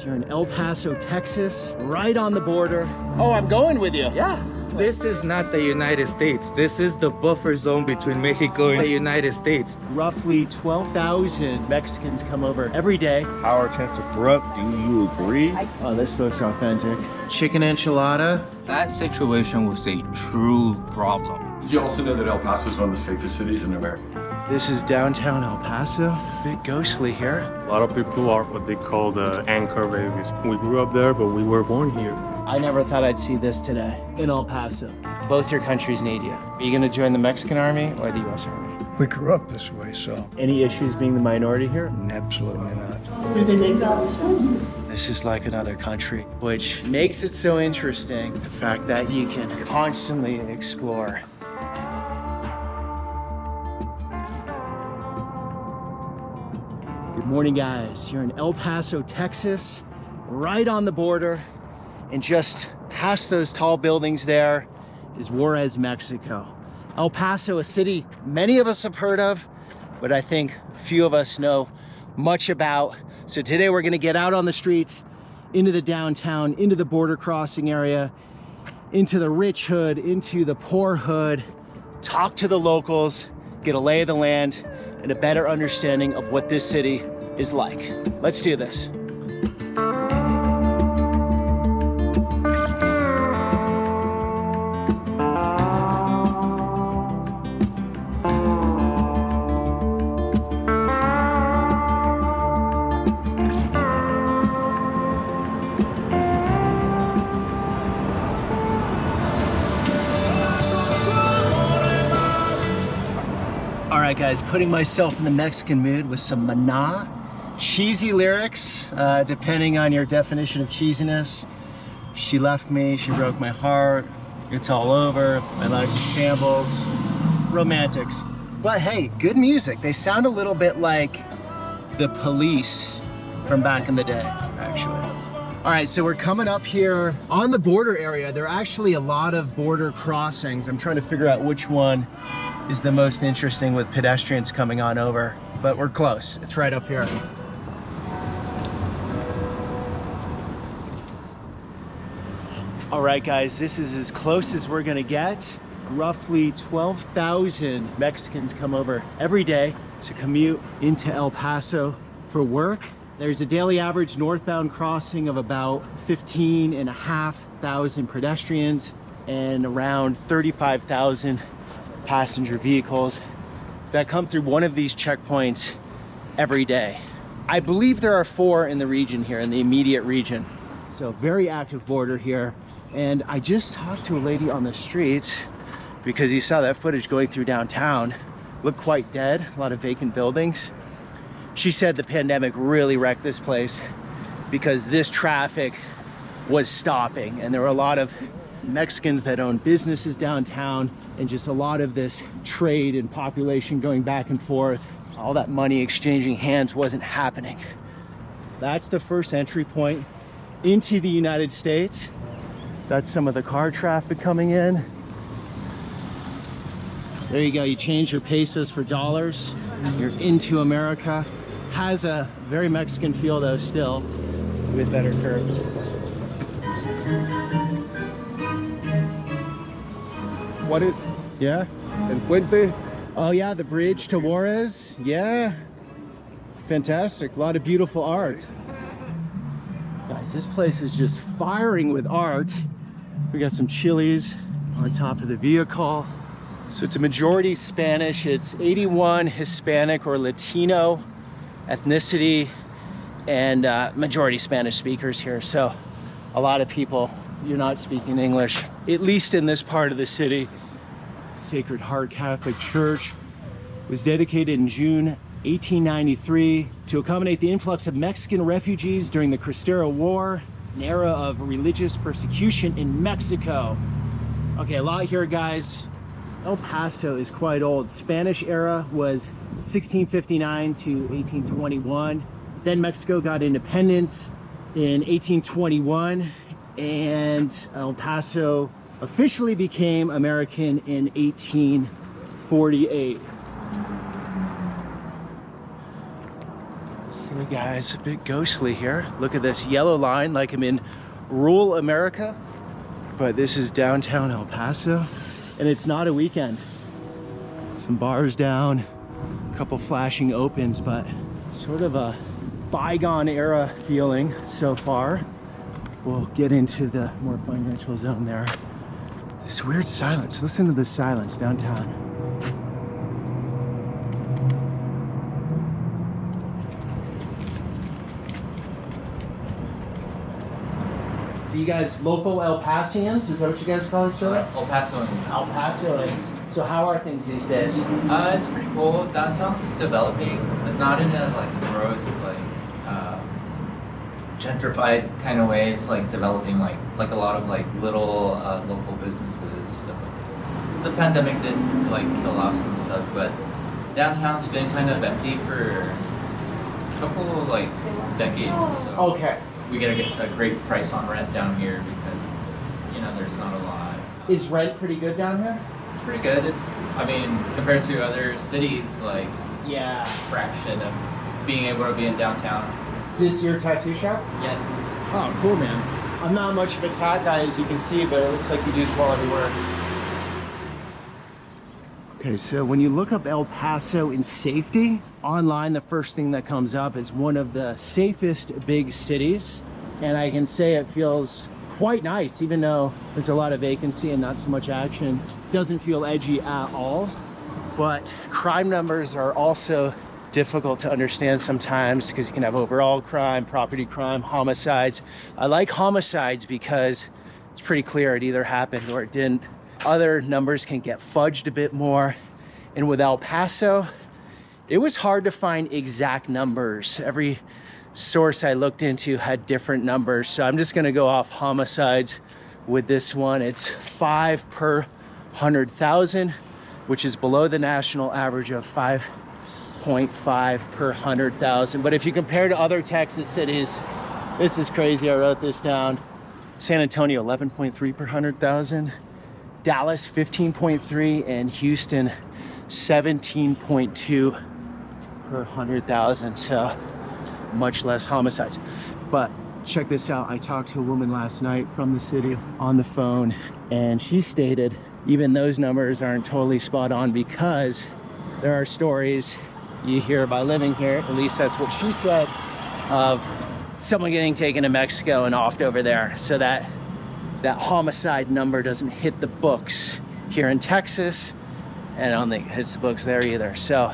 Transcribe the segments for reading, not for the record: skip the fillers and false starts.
You're in El Paso, Texas, right on the border. Oh, I'm going with you. Yeah. This is not the United States. This is the buffer zone between Mexico and the United States. Roughly 12,000 Mexicans come over every day. Power tends to corrupt. Do you agree? Oh, this looks authentic. Chicken enchilada. That situation was a true problem. Did you also know that El Paso is one of the safest cities in America? This is downtown El Paso. A bit ghostly here. A lot of people are what they call the anchor babies. We grew up there, but we were born here. I never thought I'd see this today in El Paso. Both your countries need you. Are you gonna join the Mexican army or the US Army? We grew up this way, so Any issues being the minority here? absolutely not. This is like another country, which makes it so interesting, the fact that you can constantly explore. Good morning, guys. You're in El Paso, Texas, right on the border, and just past those tall buildings there is Juarez, Mexico. El Paso, a city many of us have heard of, but I think few of us know much about. So today we're gonna get out on the streets, into the downtown, into the border crossing area, into the rich hood, into the poor hood, talk to the locals, get a lay of the land, and a better understanding of what this city is like. Let's do this. All right, guys, putting myself in the Mexican mood with some Maná. Cheesy lyrics, depending on your definition of cheesiness. She left me, she broke my heart, it's all over, my life's in shambles. Romantics. But hey, good music. They sound a little bit like the Police from back in the day, actually. All right, so we're coming up here on the border area. There are actually a lot of border crossings. I'm trying to figure out which one is the most interesting with pedestrians coming on over, but we're close. It's right up here. All right, guys, this is as close as we're gonna get. Roughly 12,000 Mexicans come over every day to commute into El Paso for work. There's a daily average northbound crossing of about 15,500 pedestrians and around 35,000 passenger vehicles that come through one of these checkpoints every day. I believe there are 4 in the region here, in the immediate region. So very active border here. And I just talked to a lady on the streets because you saw that footage going through downtown. Looked quite dead, a lot of vacant buildings. She said the pandemic really wrecked this place because this traffic was stopping, and there were a lot of Mexicans that own businesses downtown, and just a lot of this trade and population going back and forth. All that money exchanging hands wasn't happening. That's the first entry point into the United States. That's some of the car traffic coming in. There you go, you change your pesos for dollars. You're into America. Has a very Mexican feel though still, with better curbs. What is? Yeah? El Puente? Oh yeah, the bridge to Juarez. Yeah. Fantastic, a lot of beautiful art. Guys, this place is just firing with art. We got some chilies on top of the vehicle. So it's a majority Spanish. It's 81 Hispanic or Latino ethnicity, and majority Spanish speakers here. So a lot of people, you're not speaking English, at least in this part of the city. Sacred Heart Catholic Church was dedicated in June 1893 to accommodate the influx of Mexican refugees during the Cristero War, an era of religious persecution in Mexico. Okay, a lot here, guys. El Paso is quite old. Spanish era was 1659 to 1821. Then Mexico got independence in 1821, and El Paso officially became American in 1848. So Actually, guys, a bit ghostly here. Look at this yellow line, like I'm in rural America. But this is downtown El Paso, and it's not a weekend. Some bars down, a couple flashing opens, but sort of a bygone era feeling so far. We'll get into the more financial zone there. This weird silence. Listen to the silence downtown. So you guys local El Paseans? Is that what you guys call each other? El Pasoans. El Pasoans. So how are things these days? It's pretty cool. Downtown's developing, but not in a like gross, like gentrified kind of way. It's like developing like a lot of like little local businesses, stuff like that. The pandemic did like kill off some stuff, but downtown's been kind of empty for a couple like decades. So Okay. we get a great price on rent down here because there's not a lot. Is rent pretty good down here? It's pretty good. I mean, compared to other cities, like Yeah. fraction of being able to be in downtown. Is this your tattoo shop? Yeah, it's Oh, cool, man. I'm not much of a tat guy, as you can see, but it looks like you do quality work. Okay, so when you look up El Paso in safety, online, the first thing that comes up is one of the safest big cities. And I can say it feels quite nice, even though there's a lot of vacancy and not so much action. Doesn't feel edgy at all. But crime numbers are also difficult to understand sometimes because you can have overall crime, property crime, homicides. I like homicides because it's pretty clear it either happened or it didn't. Other numbers can get fudged a bit more. And with El Paso, it was hard to find exact numbers. Every source I looked into had different numbers. So I'm just gonna go off homicides with this one. It's 5 per 100,000, which is below the national average of 5.5 per 100,000. But if you compare to other Texas cities, this is crazy. I wrote this down. San Antonio, 11.3 per 100,000. Dallas, 15.3, and Houston, 17.2 per 100,000. So much less homicides. But check this out. I talked to a woman last night from the city on the phone, and she stated even those numbers aren't totally spot on because there are stories you hear by living here, at least that's what she said, of someone getting taken to Mexico and offed over there. So that homicide number doesn't hit the books here in Texas, and I don't think it hits the books there either. So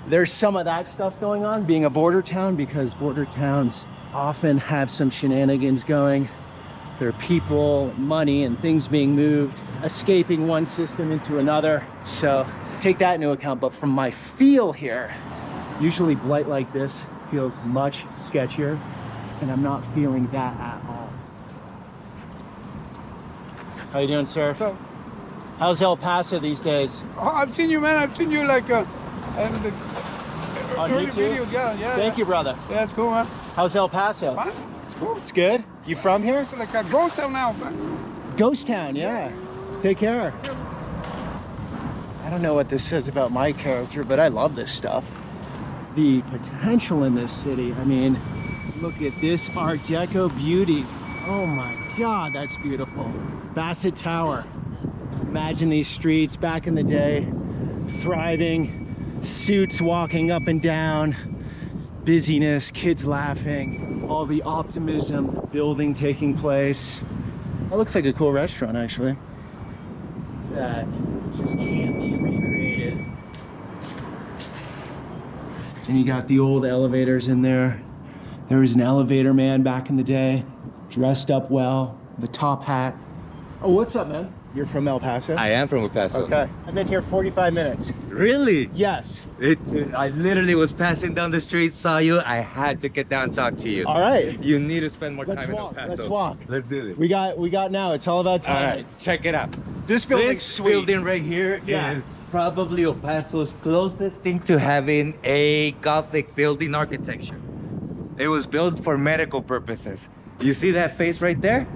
there's some of that stuff going on, being a border town, because border towns often have some shenanigans going. There are people, money, and things being moved, escaping one system into another. So take that into account. But from my feel here, usually blight like this feels much sketchier, and I'm not feeling that at all. How you doing, sir? So, How's El Paso these days? I've seen you, man. I've seen you like On early YouTube? videos. Yeah. Thank you, brother. Yeah, it's cool, man. How's El Paso? Fine. It's cool. It's good. You from here? It's like a ghost town now, man. Ghost town, yeah. Take care. I don't know what this says about my character, but I love this stuff. The potential in this city. I mean, look at this Art Deco beauty. Oh my God, that's beautiful. Bassett Tower. Imagine these streets back in the day, thriving, suits walking up and down, busyness, kids laughing, all the optimism, building taking place. That looks like a cool restaurant, actually. That just can't be recreated. And you got the old elevators in there. There was an elevator man back in the day, dressed up well, the top hat. Oh, what's up, man? You're from El Paso? I am from El Paso. Okay. I've been here 45 minutes. Really? Yes. I literally was passing down the street, saw you. I had to get down and talk to you. All right. You need to spend more Let's time walk. in El Paso. Let's walk. Let's do this. We got now. It's all about All time. right, check it out. This building's This sweet. building right here Yeah. is probably El Paso's closest thing to having a Gothic building architecture. It was built for medical purposes. You see that face right there?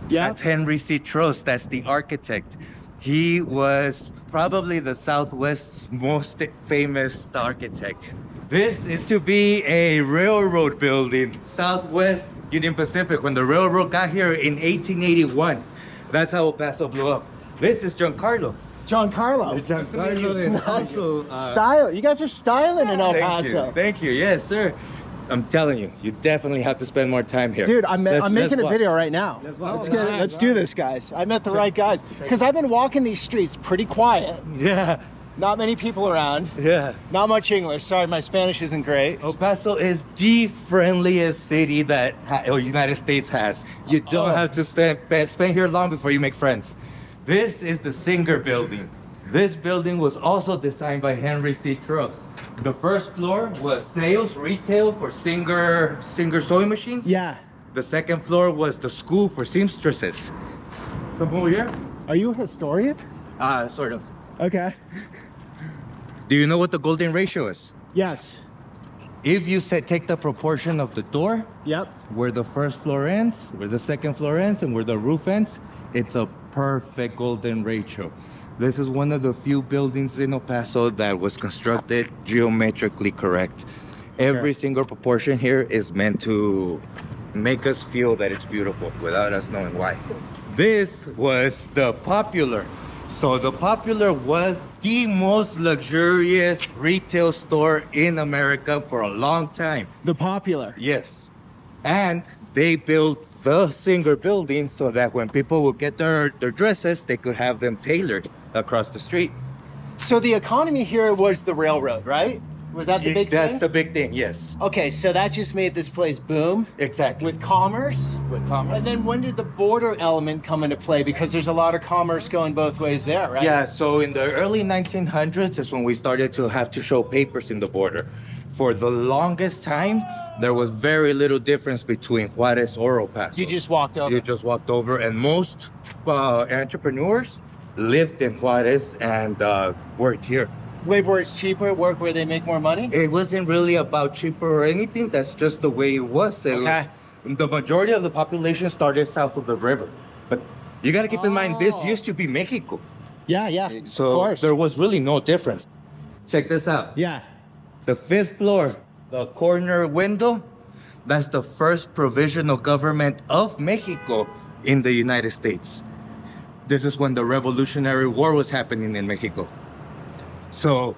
Yeah. That's Henry C. Trost. That's the architect. He was probably the Southwest's most famous architect. This is to be a railroad building, Southwest Union Pacific, when the railroad got here in 1881. That's how El Paso blew up. This is Giancarlo. Giancarlo. Giancarlo is also... Style. You guys are styling in El Paso. Thank you. Yes, sir. I'm telling you, you definitely have to spend more time here. Dude, I'm making a walk. video right now. Let's do this, guys. I met the right guys. Because I've been walking these streets pretty quiet. Yeah. Not many people around. Yeah. Not much English. Sorry, my Spanish isn't great. El Paso is the friendliest city that the United States has. You don't have to spend here long before you make friends. This is the Singer Building. This building was also designed by Henry C. Trucks. The first floor was sales, retail for Singer sewing machines. Yeah. The second floor was the school for seamstresses. Come over here. Are you a historian? Sort of. Okay. Do you know what the golden ratio is? Yes. If you take the proportion of the door, Yep. where the first floor ends, where the second floor ends, and where the roof ends, it's a perfect golden ratio. This is one of the few buildings in El Paso that was constructed geometrically correct. Every single proportion here is meant to make us feel that it's beautiful without us knowing why. This was the Popular. So the Popular was the most luxurious retail store in America for a long time. The Popular. Yes. And they built the Singer Building so that when people would get their dresses, they could have them tailored across the street. So the economy here was the railroad, right? Was that the big thing? That's the big thing, yes. Okay, so that just made this place boom. Exactly. With commerce. With commerce. And then when did the border element come into play? Because there's a lot of commerce going both ways there, right? Yeah, so in the early 1900s is when we started to have to show papers in the border. For the longest time, there was very little difference between Juarez or El Paso. You just walked over. You just walked over, and most entrepreneurs lived in Juarez and worked here. Live where it's cheaper, work where they make more money? It wasn't really about cheaper or anything. That's just the way it was. Okay. The majority of the population started south of the river. But you got to keep in mind, this used to be Mexico. Yeah, So of course. there was really no difference. Check this out. Yeah. The fifth floor, the corner window, that's the first provisional government of Mexico in the United States. This is when the Revolutionary War was happening in Mexico. So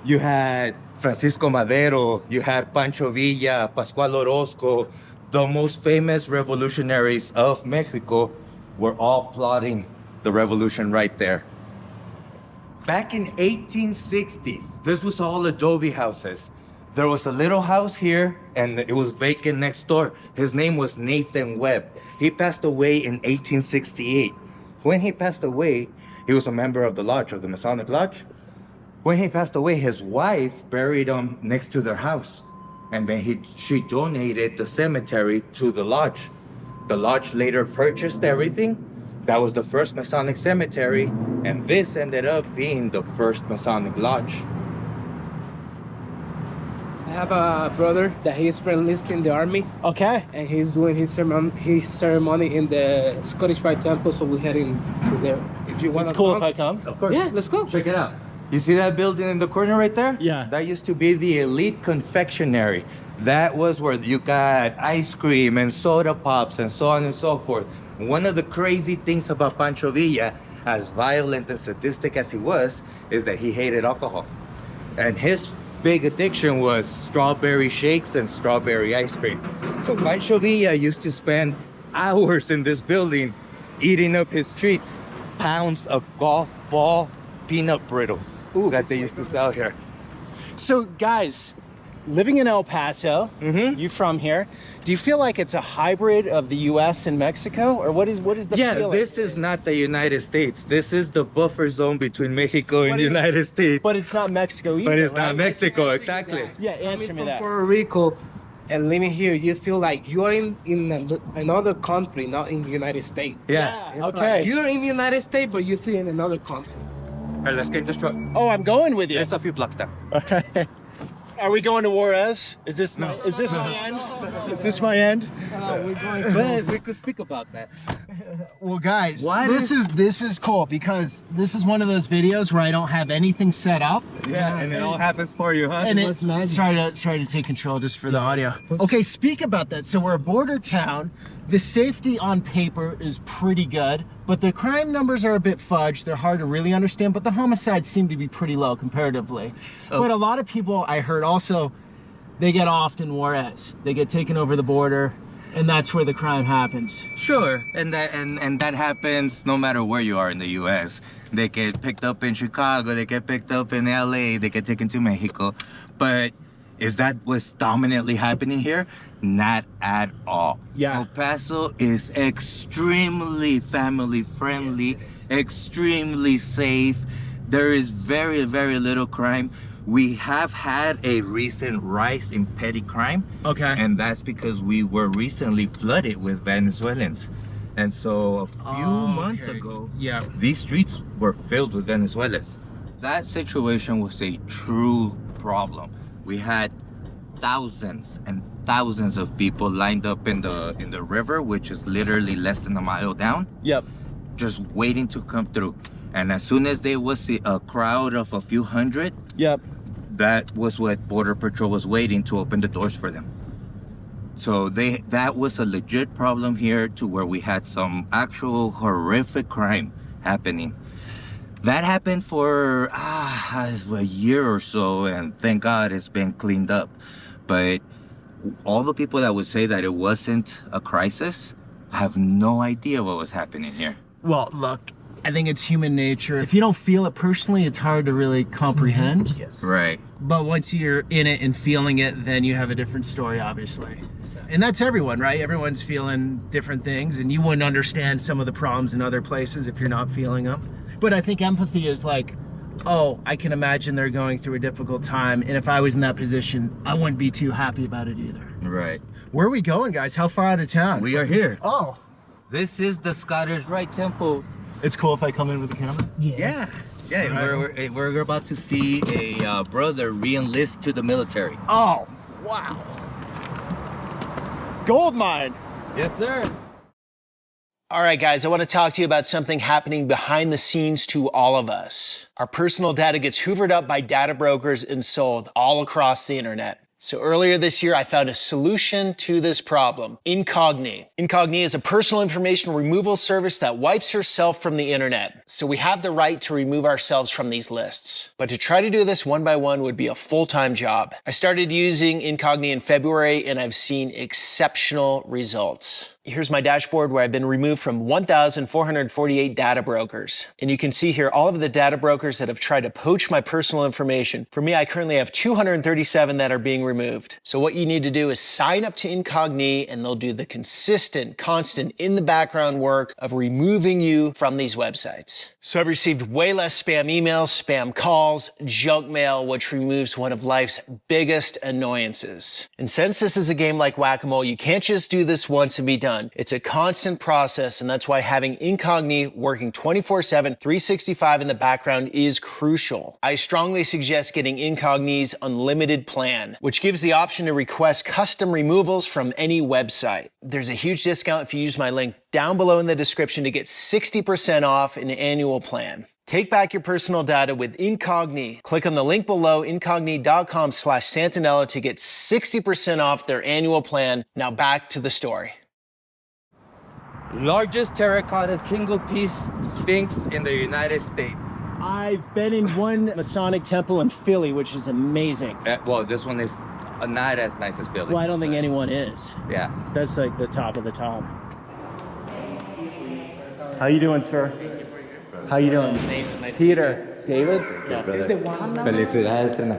you had Francisco Madero, you had Pancho Villa, Pascual Orozco, the most famous revolutionaries of Mexico were all plotting the revolution right there. Back in 1860s, this was all adobe houses. There was a little house here and it was vacant next door. His name was Nathan Webb. He passed away in 1868. When he passed away, he was a member of the lodge, of the Masonic Lodge. When he passed away, his wife buried him next to their house. And then she donated the cemetery to the lodge. The lodge later purchased everything. That was the first Masonic cemetery. And this ended up being the first Masonic lodge. I have a brother that he's enlisted in the army, Okay. and he's doing his ceremony in the Scottish Rite Temple, so we're heading to there. If you want It's to cool come. if I come. Of course. Yeah, let's go. Check it out. You see that building in the corner right there? Yeah. That used to be the Elite Confectionery. That was where you got ice cream and soda pops and so on and so forth. One of the crazy things about Pancho Villa, as violent and sadistic as he was, is that he hated alcohol. And his big addiction was strawberry shakes and strawberry ice cream. So Pancho Villa used to spend hours in this building eating up his treats, pounds of golf ball peanut brittle that they used to sell here. So, guys, living in El Paso, you from here, do you feel like it's a hybrid of the U.S. and Mexico? Or what is the feeling? This is not the United States. This is the buffer zone between Mexico and the United States. But it's not Mexico either, But it's right? not Mexico, exactly. Yeah, answer Coming me from that. Puerto Rico and living here, you feel like you're in another country, not in the United States. Yeah. It's Okay. like you're in the United States, but you feel in another country. All right, let's get this truck. Oh, I'm going with you. It's a few blocks down. Okay. Are we going to Juarez? Is this my end? Is this my end? But we could speak about that. Well, guys, this is cool because this is one of those videos where I don't have anything set up. Yeah, and it all happens for you, huh? And sorry to take control just for the audio. Okay, speak about that. So we're a border town. The safety on paper is pretty good, but the crime numbers are a bit fudged. They're hard to really understand, but the homicides seem to be pretty low comparatively. But a lot of people I heard also, they get off in Juarez. They get taken over the border, and that's where the crime happens. Sure, and that happens no matter where you are in the U.S. They get picked up in Chicago, they get picked up in L.A., they get taken to Mexico. But is that what's dominantly happening here? Not at all. Yeah. El Paso is extremely family friendly, extremely safe. There is very, very little crime. We have had a recent rise in petty crime. Okay. And that's because we were recently flooded with Venezuelans. And so a few months ago, yeah, these streets were filled with Venezuelans. That situation was a true problem. We had thousands and thousands of people lined up in the river, which is literally less than a mile down. Yep. Just waiting to come through. And as soon as there was a crowd of a few hundred, yep, that was what Border Patrol was waiting to open the doors for them. So that was a legit problem here, to where we had some actual horrific crime happening. That happened for a year or so, and thank God it's been cleaned up. But all the people that would say that it wasn't a crisis have no idea what was happening here. Well, look, I think it's human nature. If you don't feel it personally, it's hard to really comprehend. Yes. Right. But once you're in it and feeling it, then you have a different story, obviously. And that's everyone, right? Everyone's feeling different things, and you wouldn't understand some of the problems in other places if you're not feeling them. But I think empathy is like, oh, I can imagine they're going through a difficult time, and if I was in that position, I wouldn't be too happy about it either. Right. Where are we going, guys? How far out of town? We are here. Oh. This is the Scottish Rite Temple. It's cool if I come in with the camera? Yeah. Yeah, right. we're about to see a brother re-enlist to the military. Oh, wow. Gold mine. Yes, sir. All right, guys, I want to talk to you about something happening behind the scenes to all of us. Our personal data gets hoovered up by data brokers and sold all across the internet. So earlier this year, I found a solution to this problem, Incogni. Incogni is a personal information removal service that wipes yourself from the internet. So we have the right to remove ourselves from these lists. But to try to do this one by one would be a full-time job. I started using Incogni in February, and I've seen exceptional results. Here's my dashboard where I've been removed from 1,448 data brokers. And you can see here all of the data brokers that have tried to poach my personal information. For me, I currently have 237 that are being removed. So what you need to do is sign up to Incogni, and they'll do the consistent, constant, in the background work of removing you from these websites. So I've received way less spam emails, spam calls, junk mail, which removes one of life's biggest annoyances. And since this is a game like whack-a-mole, you can't just do this once and be done. It's a constant process, and that's why having Incogni working 24/7, 365 in the background is crucial. I strongly suggest getting Incogni's unlimited plan, which gives the option to request custom removals from any website. There's a huge discount if you use my link down below in the description to get 60% off an annual plan. Take back your personal data with Incogni. Click on the link below, incogni.com/Santenello, to get 60% off their annual plan. Now back to the story. Largest terracotta single-piece sphinx in the United States. I've been in one Masonic temple in Philly, which is amazing. Well, this one is not as nice as Philly. Well, I don't think anyone is. Yeah. That's like the top of the top. How you doing, sir? How you doing? Nice Peter. David? Yeah. Is the one Felicidades, Pena.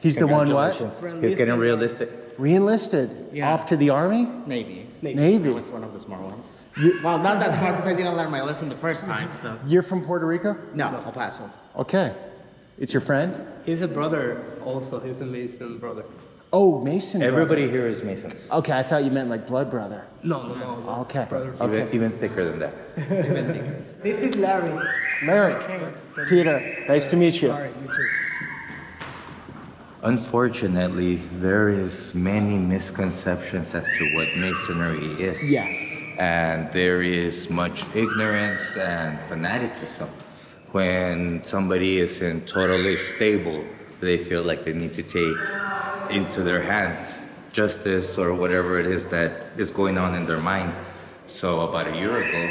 He's the one what? He's getting realistic. Re-enlisted? Yeah. Off to the Army? Navy. Navy. That was one of the smart ones. Well, not that smart because I didn't learn my lesson the first time, so. You're from Puerto Rico? No, El Paso. Okay. It's your friend? He's a brother also. He's a Mason brother. Oh, Mason Everybody brothers. here is Masons. Okay, I thought you meant like blood brother. No. Okay. Brother. Okay. Even thicker than that. This is Larry. Larry. Peter, nice to meet you. All right, you too. Unfortunately, there is many misconceptions as to what masonry is. Yeah. And there is much ignorance and fanaticism. When somebody isn't totally stable, they feel like they need to take into their hands justice or whatever it is that is going on in their mind. So about a year ago,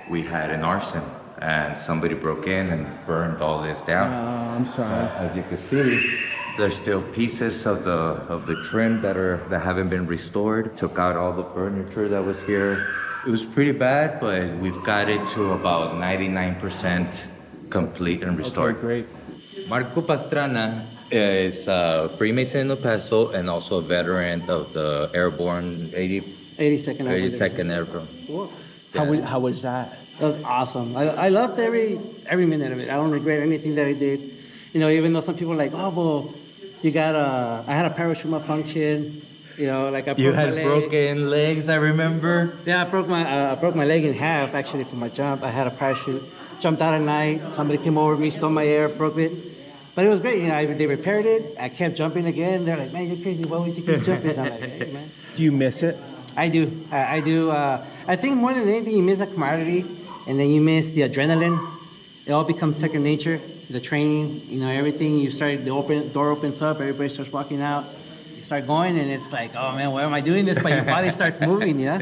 we had an arson and somebody broke in and burned all this down. I'm sorry. As you can see, there's still pieces of the trim that haven't been restored. Took out all the furniture that was here. It was pretty bad, but we've got it to about 99% complete and restored. Okay, great. Marco Pastrana is a Freemason in El Paso and also a veteran of the Airborne 82nd Airborne. Cool. How was that? That was awesome. I loved every minute of it. I don't regret anything that I did. You know, even though some people are like, oh, well, I had a parachute malfunction. You know, like I broke You my had leg. broken legs, I remember. Yeah, I broke my leg in half actually from my jump. I had a parachute. Jumped out at night. Somebody came over me, stole my air, broke it. But it was great. You know, they repaired it. I kept jumping again. They're like, man, you're crazy. Why would you keep jumping? I'm like, hey, man. Do you miss it? I do. I do. I think more than anything, you miss the camaraderie, and then you miss the adrenaline. It all becomes second nature. The training, you know, everything. You start, the door opens up. Everybody starts walking out. You start going, and it's like, oh man, why am I doing this? But your body starts moving, you know.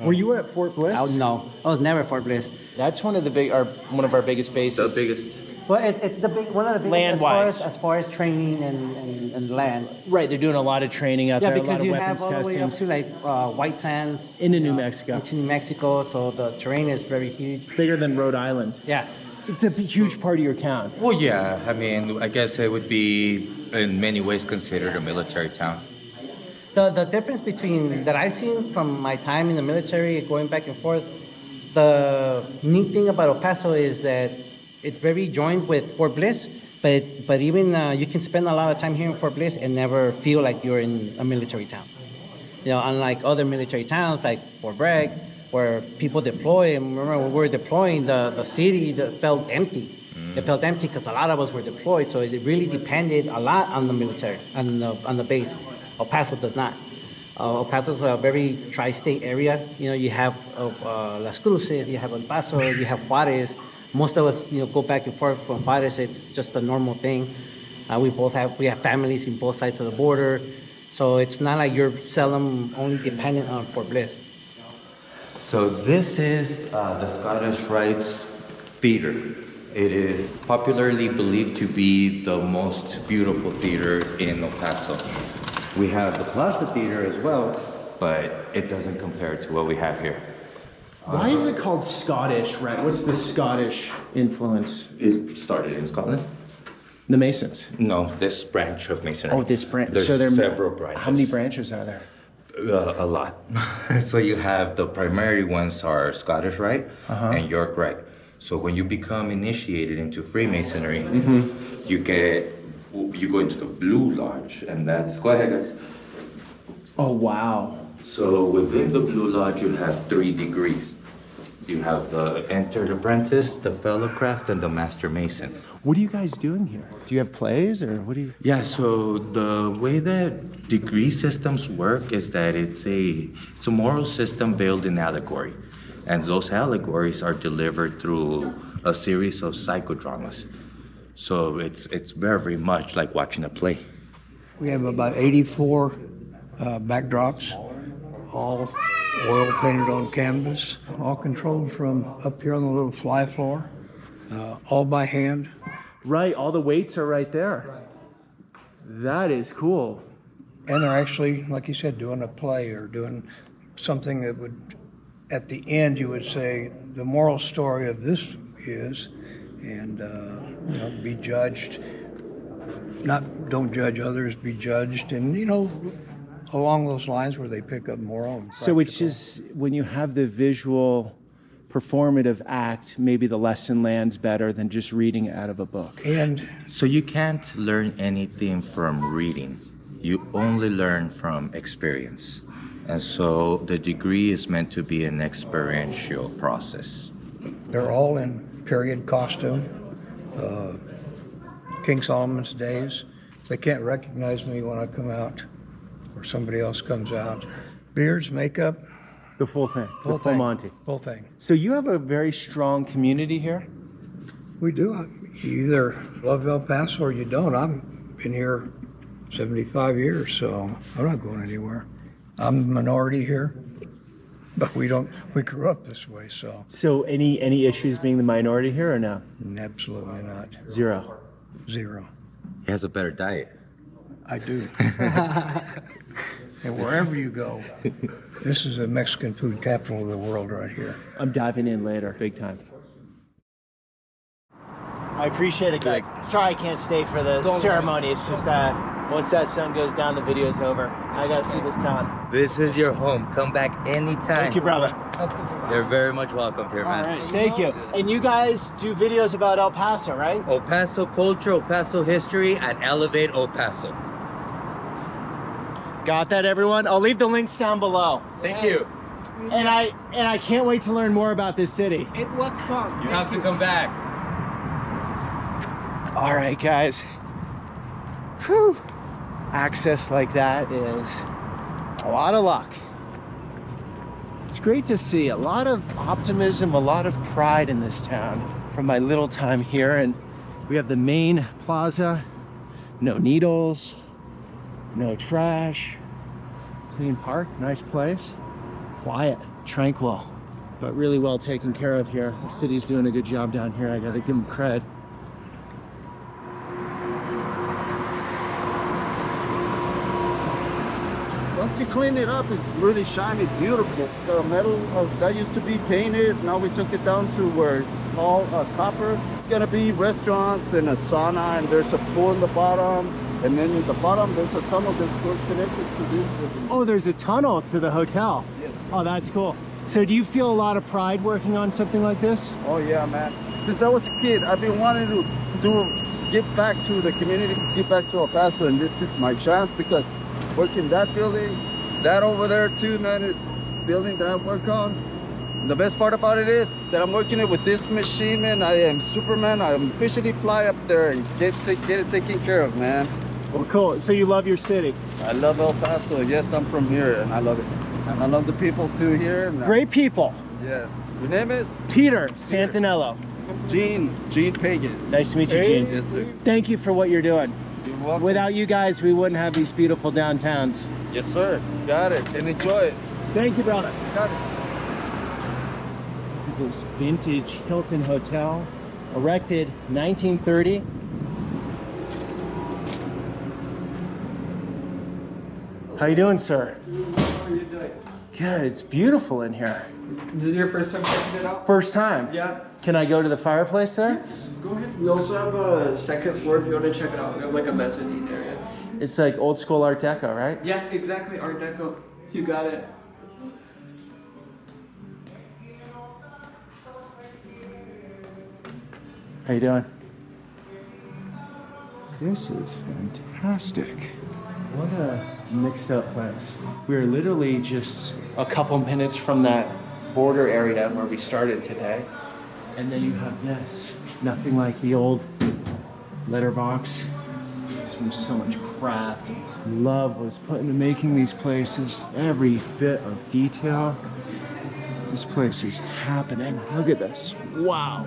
Were you at Fort Bliss? No, I was never at Fort Bliss. That's one of our biggest bases. The biggest. Well, it's one of the biggest Land-wise. as far as training and land. Right, they're doing a lot of training out Yeah, there, a lot because of you weapons have all the way up testing. to like White Sands. Into New Mexico. Into New Mexico, so the terrain is very huge. It's bigger than Rhode Island. Yeah. It's a huge part of your town. Well, yeah. I mean, I guess it would be in many ways considered a military town. The difference between that I've seen from my time in the military, going back and forth, the neat thing about El Paso is that it's very joined with Fort Bliss, but even you can spend a lot of time here in Fort Bliss and never feel like you're in a military town. You know, unlike other military towns like Fort Bragg, where people deploy. And remember, when we were deploying, the city felt empty. It felt empty because a lot of us were deployed, so it really depended a lot on the military, on the base. El Paso does not. El Paso is a very tri-state area. You know, you have Las Cruces, you have El Paso, you have Juarez. Most of us, you know, go back and forth from Juarez. It's just a normal thing. We have families in both sides of the border, so it's not like you're seldom only dependent on Fort Bliss. So this is the Scottish Rites Theatre. It is popularly believed to be the most beautiful theater in El Paso. We have the Plaza Theater as well, but it doesn't compare to what we have here. Why is it called Scottish, right? What's the Scottish influence? It started in Scotland. The Masons. No, this branch of Masonry. Oh, this branch. There's so there are several branches. How many branches are there? A lot. So you have the primary ones are Scottish Rite and York Rite. So when you become initiated into Freemasonry, you go into the Blue Lodge, and that's, go ahead guys. Oh, wow. So within the Blue Lodge, you have 3 degrees. You have the Entered Apprentice, the Fellowcraft, and the Master Mason. What are you guys doing here? Do you have plays or what do you? Yeah, so the way that degree systems work is that it's a moral system veiled in allegory. And those allegories are delivered through a series of psychodramas. So it's very much like watching a play. We have about 84 backdrops, all oil painted on canvas, all controlled from up here on the little fly floor, all by hand. Right, all the weights are right there. That is cool. And they're actually, like you said, doing a play or doing something that would, at the end, you would say, the moral story of this is, and be judged. Don't judge others, be judged, and along those lines where they pick up moral and practical. So it's just when you have the visual performative act, maybe the lesson lands better than just reading it out of a book. And so you can't learn anything from reading. You only learn from experience. And so the degree is meant to be an experiential process. they're all in period costume, King Solomon's days, They can't recognize me when I come out or somebody else comes out. Beards, makeup, The full thing. full the full thing. Monty. Full thing. So you have a very strong community here? We do. You either love El Paso or you don't. I've been here 75 years, so I'm not going anywhere. I'm a minority here, but we grew up this way, so So any issues being the minority here or no? absolutely not. Zero. Zero. He has a better diet. I do. And wherever you go, this is a Mexican food capital of the world right here. I'm diving in later, big time. I appreciate it, guys. Sorry I can't stay for the ceremony. It's just once that sun goes down, the video's over. I gotta see this town. This is your home. Come back anytime. Thank you, brother. You're very much welcome here, man. All right, thank you. And you guys do videos about El Paso, right? El Paso culture, El Paso history, and Elevate El Paso. Got that, everyone? I'll leave the links down below. Thank you. And I can't wait to learn more about this city. It was fun. You have to come back. All right, guys. Whew. Access like that is a lot of luck. It's great to see a lot of optimism, a lot of pride in this town from my little time here. And we have the main plaza, no needles, no trash, clean park, nice place. Quiet, tranquil, but really well taken care of here. The city's doing a good job down here. I gotta give them cred. Once you clean it up, it's really shiny, beautiful. The metal that used to be painted, now we took it down to where it's all copper. It's gonna be restaurants and a sauna, and there's a pool in the bottom. And then in the bottom, there's a tunnel that goes connected to this building. Oh, there's a tunnel to the hotel. Yes. Oh, that's cool. So do you feel a lot of pride working on something like this? Oh yeah, man. Since I was a kid, I've been wanting to give back to the community, give back to El Paso, and this is my chance because working that building, that over there too, man, is building that I work on. The best part about it is that I'm working it with this machine, man. I am Superman. I officially fly up there and get it taken care of, man. Well, cool. So you love your city. I love El Paso. Yes, I'm from here, and I love it. And I love the people too here. Great people. Yes. Your name is? Peter Santenello. Gene Pagan. Nice to meet you, Gene. Yes, sir. Thank you for what you're doing. You're welcome. Without you guys, we wouldn't have these beautiful downtowns. Yes, sir. Got it. And enjoy it. Thank you, brother. Got it. Look at this vintage Hilton hotel, erected 1930. How you doing, sir? How are you doing? Good. It's beautiful in here. This is your first time checking it out? First time. Yeah. Can I go to the fireplace there? Go ahead. We also have a second floor if you want to check it out. We have like a mezzanine area. It's like old school Art Deco, right? Yeah, exactly. Art Deco. You got it. How you doing? This is fantastic. What a mixed up place. We're literally just a couple minutes from that border area where we started today. And then you have this. Nothing like the old letterbox. There's been so much craft and love was put into making these places. Every bit of detail. This place is happening. Look at this. Wow.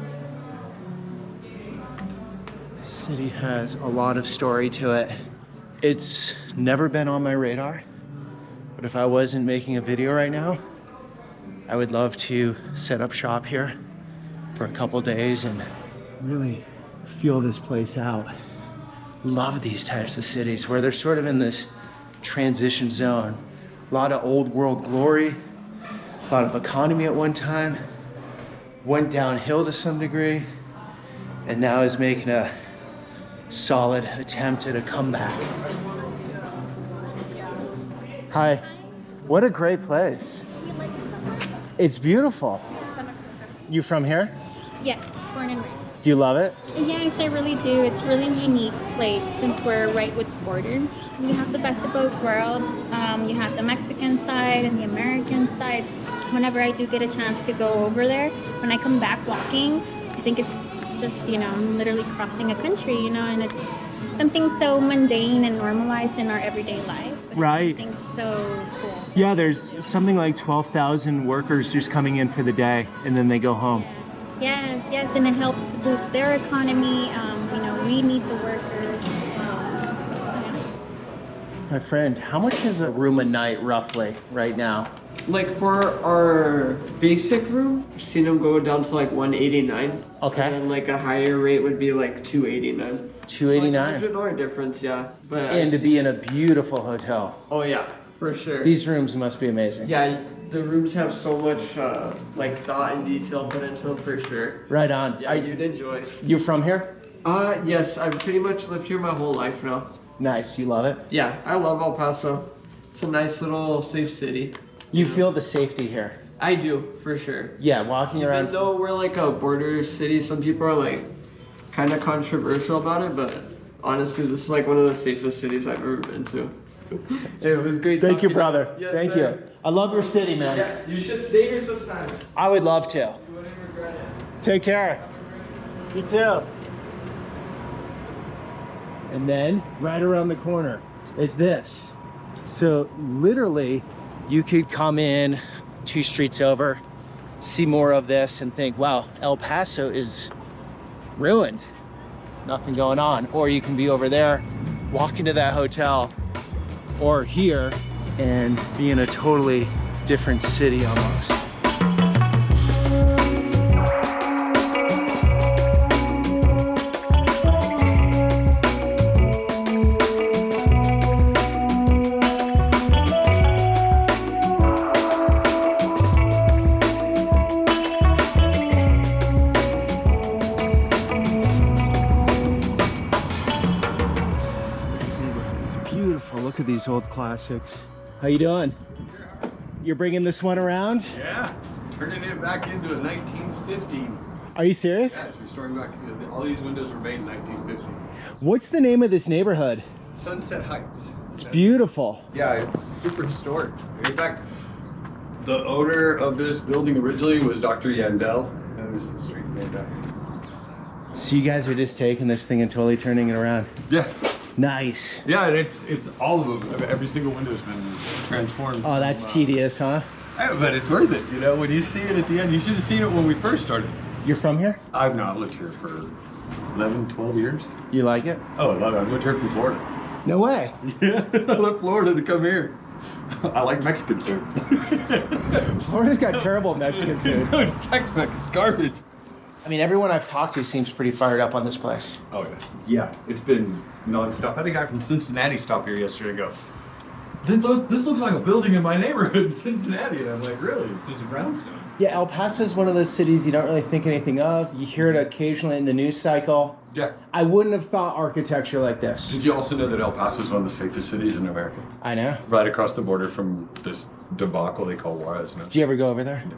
The city has a lot of story to it. It's never been on my radar, but if I wasn't making a video right now, I would love to set up shop here for a couple days and really feel this place out. Love these types of cities where they're sort of in this transition zone. A lot of old world glory, a lot of economy at one time, went downhill to some degree, and now is making a solid attempt at a comeback. Hi. What a great place. It's beautiful. You from here? Yes, born and raised. Do you love it? Yes, I really do. It's really a unique place since we're right with the border. We have the best of both worlds. You have the Mexican side and the American side. Whenever I do get a chance to go over there, when I come back walking, I think it's just, I'm literally crossing a country, and it's something so mundane and normalized in our everyday life. But Right. Something so cool. Yeah, there's something like 12,000 workers just coming in for the day, and then they go home. Yes, yes, and it helps boost their economy. We need the workers. My friend, how much is a room a night roughly right now? Like for our basic room, I've seen them go down to like 189. Okay. And then like a higher rate would be like 289. $289. So like $100 difference, yeah. But And to be in a beautiful hotel. oh yeah, for sure. These rooms must be amazing. Yeah, the rooms have so much like thought and detail put into them for sure. Right on. Yeah, you'd enjoy. You from here? Yes, I've pretty much lived here my whole life now. Nice, you love it? Yeah, I love El Paso. It's a nice little safe city. You feel the safety here? I do, for sure. Yeah, walking around. Even though we're like a border city, some people are like kind of controversial about it, but honestly, this is like one of the safest cities I've ever been to. It was great. Thank you, talking. brother. Yes, Thank sir. you. I love your city, man. Yeah, you should stay here sometime. I would love to. You wouldn't regret it. Take care. You too. And then, right around the corner, it's this. So literally, you could come in 2 streets over, see more of this and think, wow, El Paso is ruined. There's nothing going on. Or you can be over there, walk into that hotel, or here, and be in a totally different city almost. Look at these old classics. How you doing? You're bringing this one around? Yeah, turning it back into a 1915. Are you serious? Yeah, it's restoring back. All these windows were made in 1950. What's the name of this neighborhood? Sunset Heights. It's beautiful. Yeah, it's super historic. In fact, the owner of this building originally was Dr. Yandel. That was the street named after. So you guys are just taking this thing and totally turning it around? Yeah. Nice. Yeah, and it's all of them. Every single window's been transformed. Oh, that's tedious, huh? Yeah, but it's worth it, you know, when you see it at the end. You should have seen it when we first started. You're from here? I've not lived here for 11, 12 years. You like it? Oh, I love it. I moved here from Florida. No way. Yeah, I left Florida to come here. I like Mexican food. Florida's got terrible Mexican food. No, it's Tex-Mex. It's garbage. I mean, everyone I've talked to seems pretty fired up on this place. Oh, yeah. Yeah, it's been nonstop. I had a guy from Cincinnati stop here yesterday and go, this looks like a building in my neighborhood in Cincinnati. And I'm like, really? It's just a brownstone. Yeah, El Paso is one of those cities you don't really think anything of. You hear it occasionally in the news cycle. Yeah. I wouldn't have thought architecture like this. Did you also know that El Paso is one of the safest cities in America? I know. Right across the border from this debacle they call Juarez. Did you ever go over there? No.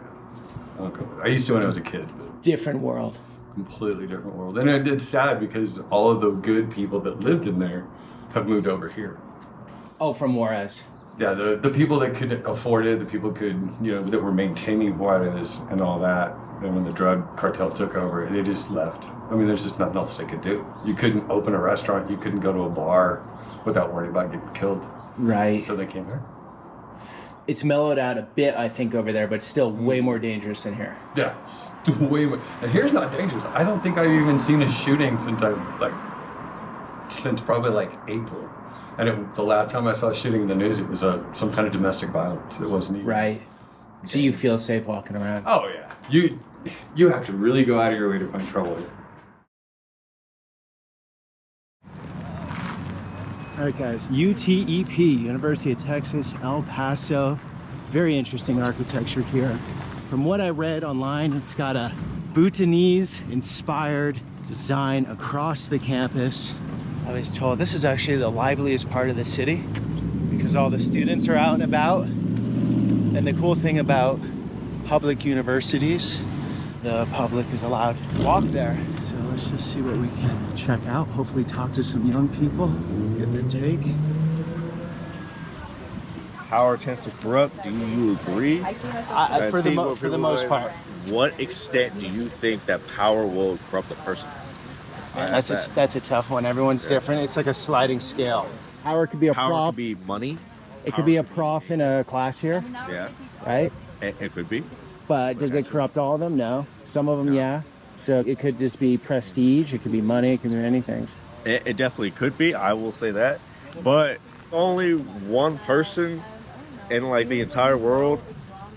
I don't go over there. I used to when I was a kid. But different world. Completely different world. And it's sad because all of the good people that lived in there have moved over here. Oh, from Juarez. Yeah, the people that could afford it, the people could, that were maintaining Juarez and all that. And when the drug cartel took over, they just left. I mean, there's just nothing else they could do. You couldn't open a restaurant. You couldn't go to a bar without worrying about getting killed. Right. So they came here. It's mellowed out a bit, I think, over there, but still way more dangerous than here. Yeah, way more. And here's not dangerous. I don't think I've even seen a shooting since probably April. And the last time I saw a shooting in the news, it was some kind of domestic violence. It wasn't even. Right. So you feel safe walking around? Oh, yeah. You have to really go out of your way to find trouble here. All right, guys, UTEP, University of Texas, El Paso. Very interesting architecture here. From what I read online, it's got a Bhutanese-inspired design across the campus. I was told this is actually the liveliest part of the city because all the students are out and about. And the cool thing about public universities, the public is allowed to walk there. So let's just see what we can check out. Hopefully talk to some young people, get their take. Power tends to corrupt. Do you agree? For the most part. What extent do you think that power will corrupt a person? That's a tough one. Everyone's different. It's like a sliding scale. Power could be a Power prof. could be money. It could be a prof in a class here, Yeah, right? it could be. But does it corrupt all of them? No. Some of them, yeah. So it could just be prestige. It could be money. It could be many things. It definitely could be. I will say that. But only one person in like the entire world,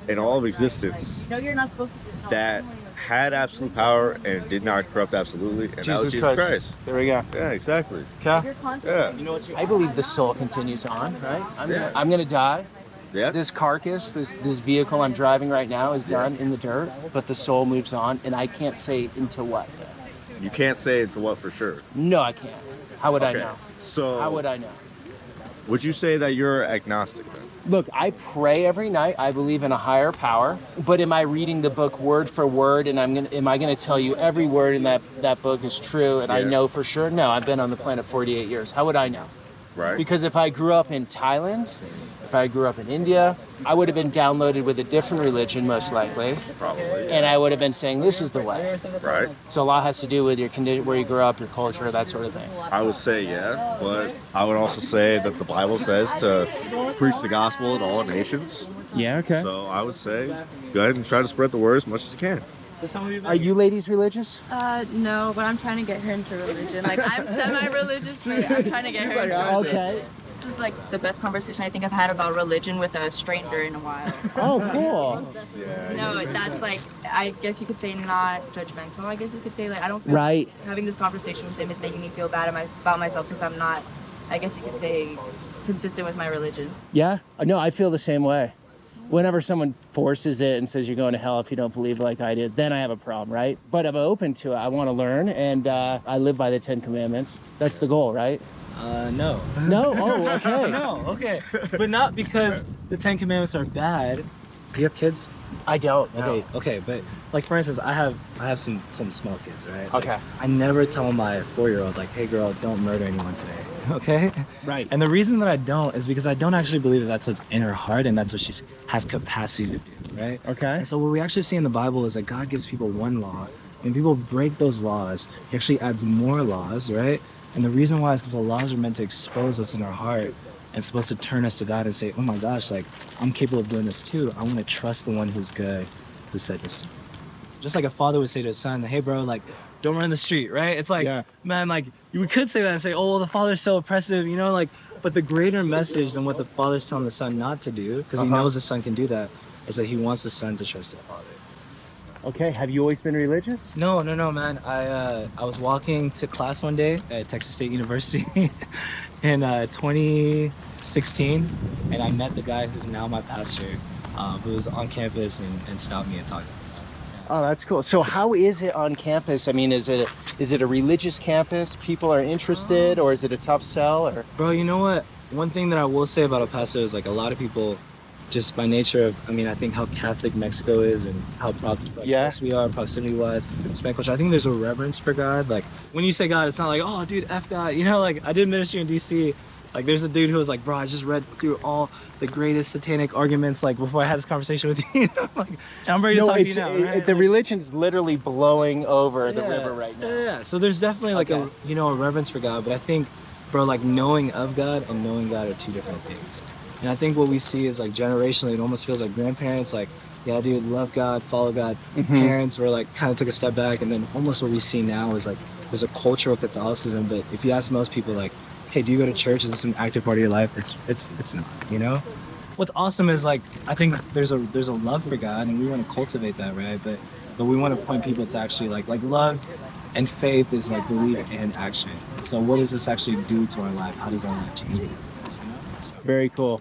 in all of existence, No, you're not supposed to do it. that had absolute power and did not corrupt absolutely, and that was Jesus Christ. There we go. Yeah, exactly. Okay. Yeah. You know what? I believe the soul continues on, right? I'm gonna die. Yeah. This carcass, this vehicle I'm driving right now is done in the dirt, but the soul moves on, and I can't say into what. You can't say into what for sure. No, I can't. How would I Okay. know? So How would I know? would you say that you're agnostic then? Look, I pray every night. I believe in a higher power. But am I reading the book word for word, and am I going to tell you every word in that book is true, and I know for sure? No, I've been on the planet 48 years. How would I know? Right. Because if I grew up in Thailand, if I grew up in India, I would have been downloaded with a different religion, most likely. Probably. And I would have been saying, this is the way. Right. So a lot has to do with your condition, where you grew up, your culture, that sort of thing. I would say yeah, but I would also say that the Bible says to preach the gospel in all nations. Yeah, okay. So I would say go ahead and try to spread the word as much as you can. Are you ladies religious? No, but I'm trying to get her into religion. Like, I'm semi-religious, but I'm trying to get her into religion. Okay. This is like the best conversation I think I've had about religion with a stranger in a while. Oh, cool. No, that's like, I guess you could say not judgmental. I guess you could say, like, I don't feel Right. having this conversation with him is making me feel bad about myself, since I'm not, I guess you could say, consistent with my religion. Yeah? No, I feel the same way. Whenever someone forces it and says you're going to hell if you don't believe like I did, then I have a problem, right? But I'm open to it. I want to learn, and I live by the 10 Commandments. That's the goal, right? No. No? Oh, okay. No, okay. But not because the 10 Commandments are bad. Do you have kids? I don't. Okay, okay, but like for instance, I have some small kids, right? Like, Okay. I never tell my 4-year-old like, hey girl, don't murder anyone today. Okay? Right. And the reason that I don't is because I don't actually believe that that's what's in her heart and that's what she has capacity to do, right? Okay. And so what we actually see in the Bible is that God gives people one law. When people break those laws, he actually adds more laws, right? And the reason why is because the laws are meant to expose what's in our heart and supposed to turn us to God and say, oh my gosh, like, I'm capable of doing this too. I want to trust the one who's good, who said this to me. Just like a father would say to his son, hey bro, like, don't run the street, right? It's like, man, like, we could say that and say, oh, well, the father's so oppressive, you know, like, but the greater message than what the father's telling the son not to do, because he knows the son can do that, is that he wants the son to trust the father. Okay, have you always been religious? No, man. I was walking to class one day at Texas State University in 2016, and I met the guy who's now my pastor, who was on campus and stopped me and talked to me. Oh, that's cool. So how is it on campus? I mean, is it a religious campus? People are interested, or is it a tough sell? Or Bro, you know what? One thing that I will say about El Paso is like a lot of people, just by nature of, I mean, I think how Catholic Mexico is and how close we are proximity-wise, Hispanic culture. I think there's a reverence for God. Like when you say God, it's not like, oh, dude, F God. You know, like I did ministry in DC. Like there's a dude who was like, bro, I just read through all the greatest satanic arguments like before I had this conversation with you. Like, and I'm ready to talk to you now. Right? The religion's literally blowing over the river right now. Yeah. So there's definitely like a reverence for God, but I think, bro, like knowing of God and knowing God are two different things. And I think what we see is like generationally, it almost feels like grandparents, like, yeah, dude, love God, follow God. Parents were like kind of took a step back, and then almost what we see now is like there's a cultural Catholicism. But if you ask most people, like, hey, do you go to church? Is this an active part of your life? It's not, you know? What's awesome is like I think there's a love for God, and we want to cultivate that, right? But we want to point people to actually like love and faith is like belief and action. So what does this actually do to our life? How does our life change because of this, you know? So, very cool.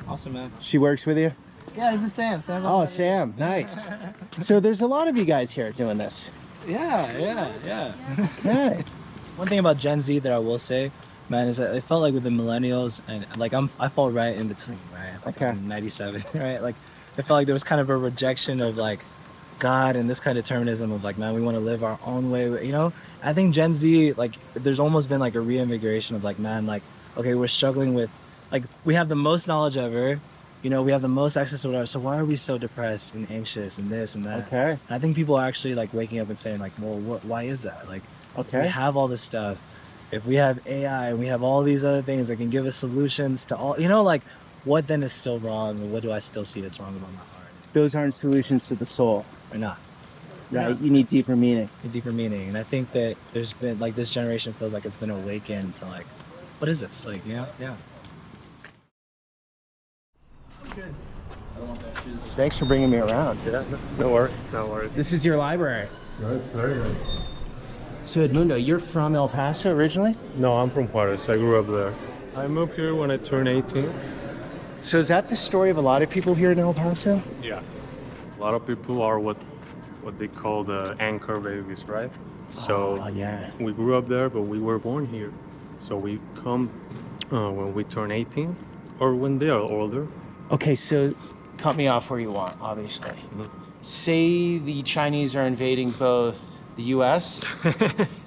Awesome, man. She works with you? Yeah, this is Sam. Oh, Sam, nice. So there's a lot of you guys here doing this. Yeah. Okay. One thing about Gen Z that I will say, man, is that it felt like with the millennials, and like I fall right in between, right? Like Okay. I'm 97, right? Like it felt like there was kind of a rejection of like God and this kind of determinism of like, man, we want to live our own way, you know? I think Gen Z, like, there's almost been like a reinvigoration of like, man, like, okay, we're struggling with, like, we have the most knowledge ever, you know, we have the most access to whatever, so why are we so depressed and anxious and this and that? Okay. And I think people are actually like waking up and saying like, well, why is that? Like, If we Okay. have all this stuff, if we have AI and we have all these other things that can give us solutions to all, like what then is still wrong and what do I still see that's wrong about my heart? Those aren't solutions to the soul, Or not? right? Yeah. You need deeper meaning. A deeper meaning. And I think that there's been like this generation feels like it's been awakened to like, what is this? Like, yeah. Thanks for bringing me around. Yeah, no worries. This is your library. Right, very nice. So Edmundo, you're from El Paso originally? No, I'm from Juarez. I grew up there. I moved here when I turned 18. So is that the story of a lot of people here in El Paso? Yeah. A lot of people are what they call the anchor babies, right? So yeah. We grew up there, but we were born here. So we come when we turn 18 or when they are older. Okay, so cut me off where you want, obviously. Say the Chinese are invading both the U.S.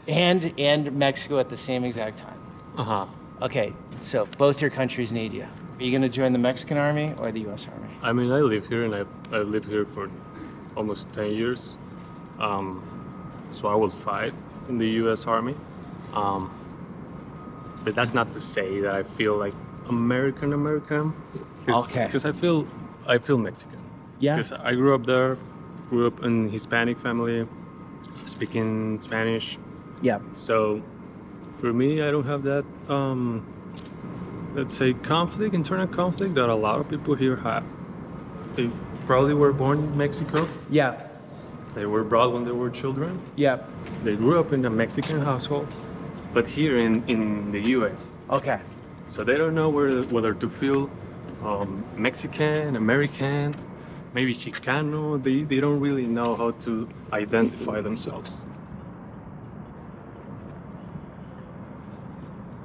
and Mexico at the same exact time. Uh-huh. Okay, so both your countries need you. Are you going to join the Mexican army or the U.S. army? I mean, I live here, and I've lived here for almost 10 years. So I will fight in the U.S. Army. But that's not to say that I feel like American. Okay. Because I feel Mexican. Yeah. Because I grew up there, grew up in Hispanic family, speaking Spanish. Yeah. So for me, I don't have that, let's say, internal conflict that a lot of people here have. They probably were born in Mexico. Yeah. They were brought when they were children. Yeah. They grew up in a Mexican household, but here in the U.S. Okay. So they don't know whether to feel Mexican, American, maybe Chicano. They don't really know how to identify themselves.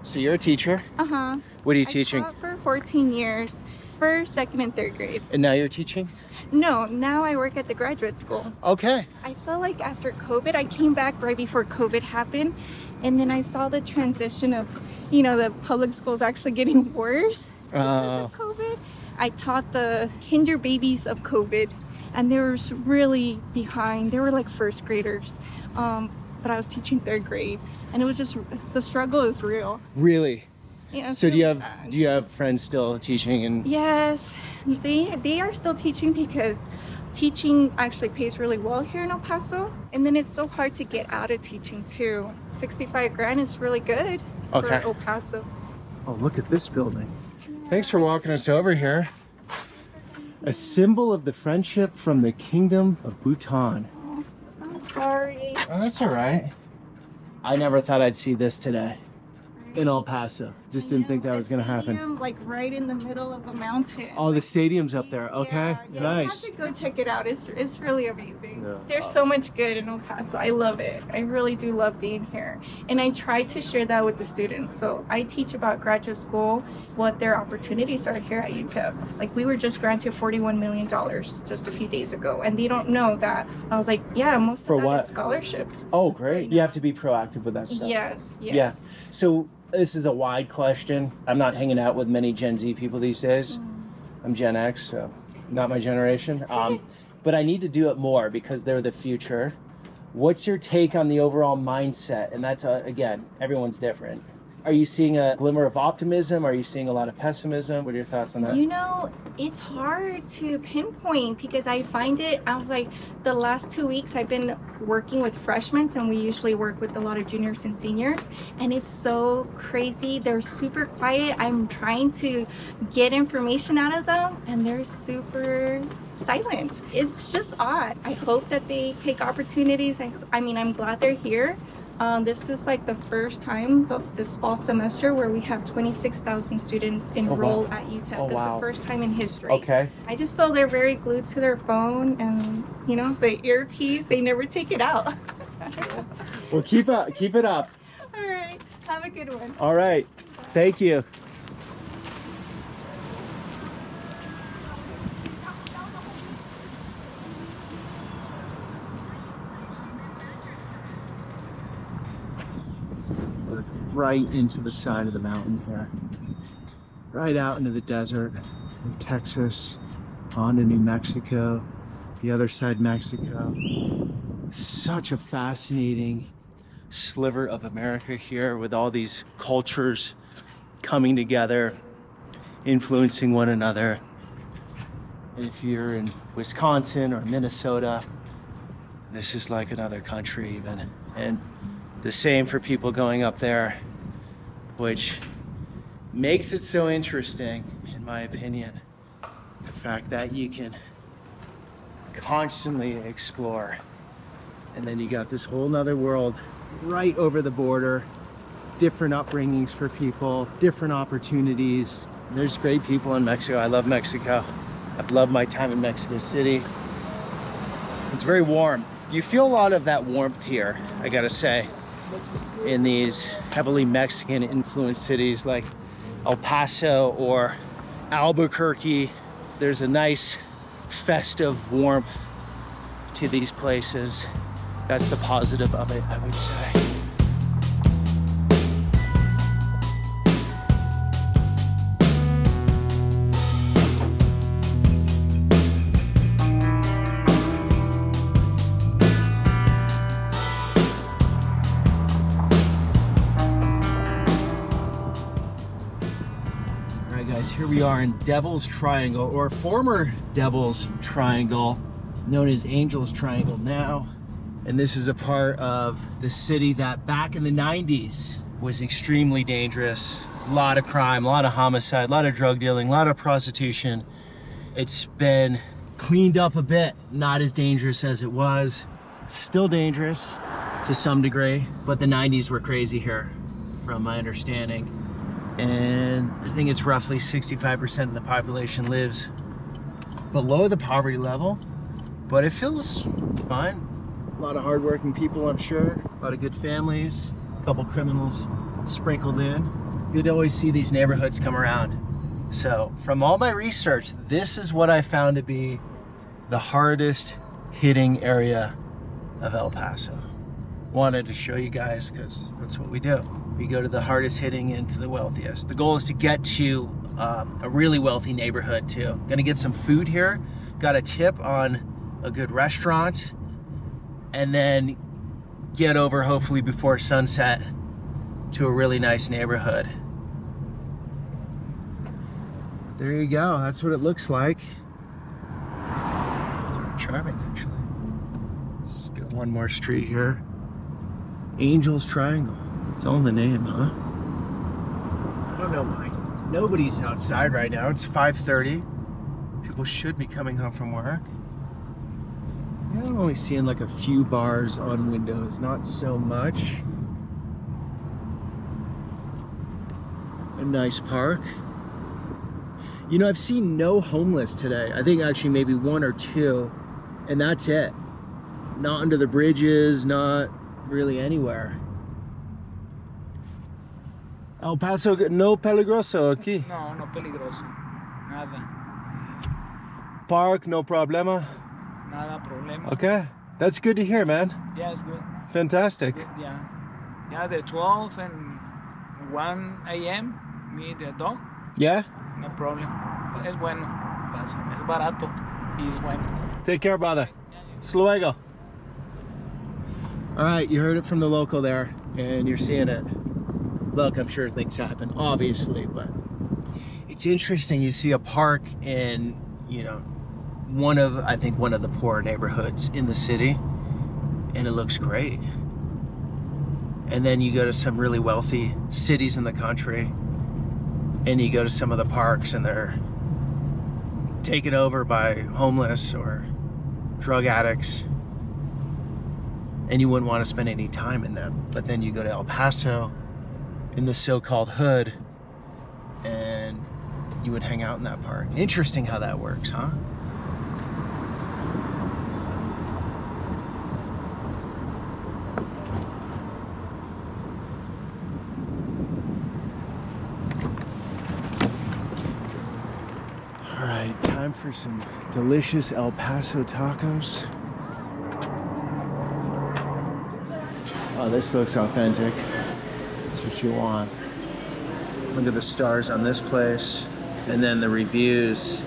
So you're a teacher. Uh-huh. What are you I teaching? taught for 14 years, first, second, and third grade. And now you're teaching? No, now I work at the graduate school. Okay. I felt like after COVID, I came back right before COVID happened, and then I saw the transition of, the public schools actually getting worse because of COVID. I taught the kinder babies of COVID, and they were really behind. They were like first graders, but I was teaching third grade, and it was just, the struggle is real. Really? Yeah, So do you have friends still teaching and? Yes, they are still teaching because teaching actually pays really well here in El Paso, and then it's so hard to get out of teaching too. 65 grand is really good for El Paso. Oh, look at this building. Thanks for walking us over here. A symbol of the friendship from the Kingdom of Bhutan. I'm sorry. Oh, that's all right. I never thought I'd see this today in El Paso. Just didn't think that was going to happen. Like right in the middle of a mountain. Oh, the stadium's up there. Okay, Yeah, nice. you have to go check it out. It's really amazing. Yeah. There's so much good in El Paso. I love it. I really do love being here. And I try to share that with the students. So I teach about graduate school, what their opportunities are here at UTEP. Like we were just granted $41 million just a few days ago. And they don't know that. I was like, yeah, most For of that what? is scholarships. Oh, great. You have to be proactive with that stuff. Yes, yes. Yeah. So this is a wide question. I'm not hanging out with many Gen Z people these days. I'm Gen X, so not my generation. But I need to do it more because they're the future. What's your take on the overall mindset? And that's, again, everyone's different. Are you seeing a glimmer of optimism? Are you seeing a lot of pessimism? What are your thoughts on that? It's hard to pinpoint because I was like, the last 2 weeks I've been working with freshmen, and we usually work with a lot of juniors and seniors, and it's so crazy. They're super quiet. I'm trying to get information out of them, and they're super silent. It's just odd. I hope that they take opportunities. I'm glad they're here. This is like the first time of this fall semester where we have 26,000 students enrolled at UTEP. Oh, It's wow. the first time in history. Okay. I just feel they're very glued to their phone, and the earpiece, they never take it out. Well, keep it up. All right, have a good one. All right. Thank you. Right into the side of the mountain here. Right out into the desert of Texas, on to New Mexico, the other side Mexico. Such a fascinating sliver of America here with all these cultures coming together, influencing one another. If you're in Wisconsin or Minnesota, this is like another country even. And the same for people going up there, which makes it so interesting, in my opinion, the fact that you can constantly explore. And then you got this whole nother world right over the border, different upbringings for people, different opportunities. There's great people in Mexico. I love Mexico. I've loved my time in Mexico City. It's very warm. You feel a lot of that warmth here, I gotta say, in these heavily Mexican influenced cities like El Paso or Albuquerque. There's a nice festive warmth to these places. That's the positive of it, I would say. Here we are in Devil's Triangle, or former Devil's Triangle, known as Angel's Triangle now. And this is a part of the city that back in the 90s was extremely dangerous. A lot of crime, a lot of homicide, a lot of drug dealing, a lot of prostitution. It's been cleaned up a bit, not as dangerous as it was. Still dangerous to some degree, but the 90s were crazy here, from my understanding. And I think it's roughly 65% of the population lives below the poverty level, but it feels fine. A lot of hardworking people, I'm sure. A lot of good families, a couple criminals sprinkled in. Good to always see these neighborhoods come around. So from all my research, this is what I found to be the hardest hitting area of El Paso. Wanted to show you guys because that's what we do. We go to the hardest hitting and to the wealthiest. The goal is to get to a really wealthy neighborhood too. Gonna get some food here, got a tip on a good restaurant, and then get over hopefully before sunset to a really nice neighborhood. There you go, that's what it looks like. Sort of charming actually. Let's get one more street here. Angel's Triangle. It's all in the name, huh? I don't know why nobody's outside right now. It's 5:30. People should be coming home from work. Yeah, I'm only seeing like a few bars on windows, not so much. A nice park. You know, I've seen no homeless today. I think actually maybe one or two, and that's it. Not under the bridges, not really anywhere. El Paso, no peligroso aquí. No, no peligroso. Nada. Park, no problema. Nada problema. Okay, that's good to hear, man. Yeah, it's good. Fantastic. Good, yeah. Yeah, the 12 and 1 a.m. meet the dog. Yeah? No problem. Es bueno. Paso. Es barato. Y es bueno. Take care, brother. Hasta luego. All right, you heard it from the local there, and you're seeing it. Look, I'm sure things happen, obviously, but it's interesting. You see a park in, you know, I think one of the poorer neighborhoods in the city, and it looks great. And then you go to some really wealthy cities in the country, and you go to some of the parks, and they're taken over by homeless or drug addicts, and you wouldn't want to spend any time in them. But then you go to El Paso, in the so-called hood, and you would hang out in that park. Interesting how that works, huh? All right, time for some delicious El Paso tacos. Oh, this looks authentic. That's what you want. Look at the stars on this place, and then the reviews.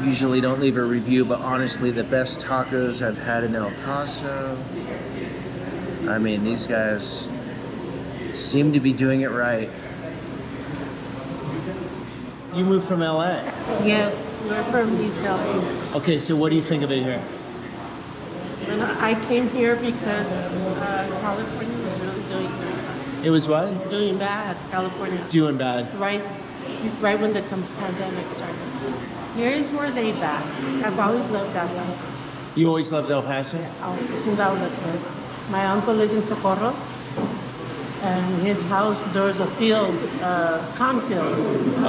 Usually don't leave a review, but honestly, the best tacos I've had in El Paso. I mean, these guys seem to be doing it right. You moved from LA? Yes, we're from East LA. Okay, so what do you think of it here? And I came here because California was really doing bad. It was what? Doing bad, California. Doing bad. Right when the pandemic started. Here's where they back. I've always loved that one. You always loved El Paso? Since I was a kid. My uncle lived in Socorro, and his house, there was a field, cornfield.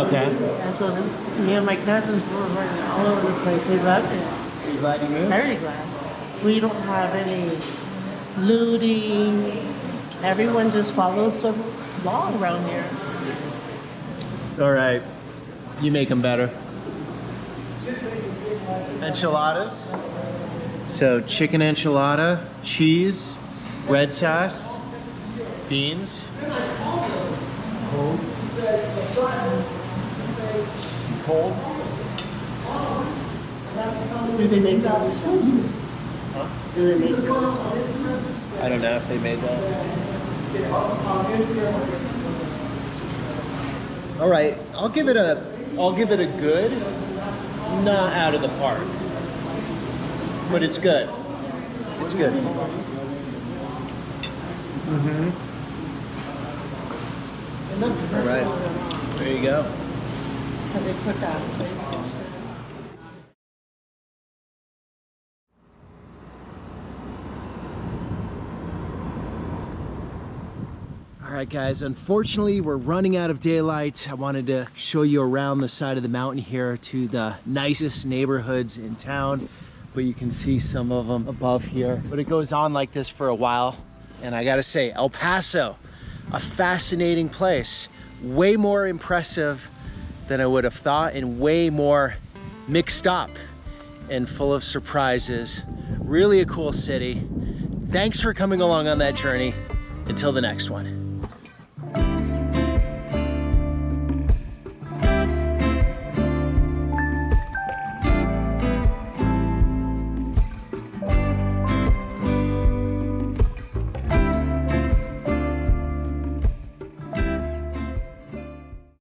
Okay. And so me and my cousins were running all over the place. We loved it. Are you glad you moved? Very glad. We don't have any looting. Everyone just follows the law around here. All right. You make them better. Enchiladas. So chicken enchilada, cheese, red sauce, beans. Cold. Cold. Do they make that this one? Huh? Do they make that? I don't know if they made that. All right, I'll give it a good, not out of the park, but it's good. It's good. Mm-hmm. All right, there you go. Have they put that in place? All right, guys, unfortunately, we're running out of daylight. I wanted to show you around the side of the mountain here to the nicest neighborhoods in town, but you can see some of them above here. But it goes on like this for a while. And I gotta say, El Paso, a fascinating place. Way more impressive than I would have thought, and way more mixed up and full of surprises. Really a cool city. Thanks for coming along on that journey. Until the next one.